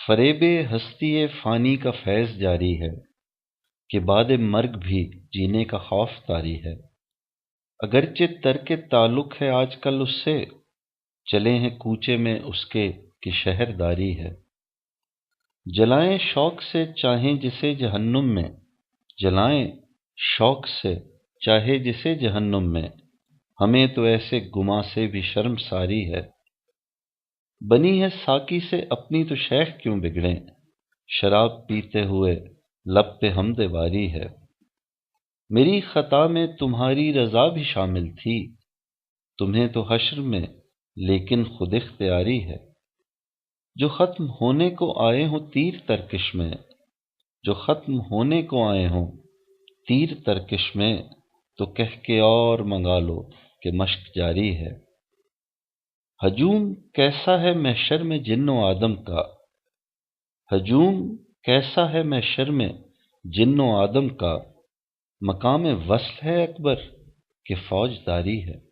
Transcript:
فریب ہستی فانی کا فیض جاری ہے کہ بعد مرگ بھی جینے کا خوف طاری ہے۔ اگرچہ ترک تعلق ہے آج کل اس سے، چلے ہیں کوچے میں اس کے کہ شہر داری ہے۔ جلائیں شوق سے چاہیں جسے جہنم میں، جلائیں شوق سے چاہے جسے جہنم میں، ہمیں تو ایسے گماں سے بھی شرم ساری ہے۔ بنی ہے ساقی سے اپنی تو شیخ کیوں بگڑیں، شراب پیتے ہوئے لب پہ حمد باری ہے۔ میری خطا میں تمہاری رضا بھی شامل تھی، تمہیں تو حشر میں لیکن خود اختیاری ہے۔ جو ختم ہونے کو آئے ہوں تیر ترکش میں، جو ختم ہونے کو آئے ہوں تیر ترکش میں، تو کہہ کے اور منگا لو کہ مشق جاری ہے۔ ہجوم کیسا ہے محشر میں جن و آدم کا، ہجوم کیسا ہے محشر میں جن و آدم کا، مقام وصل ہے اکبر کہ فوج داری ہے۔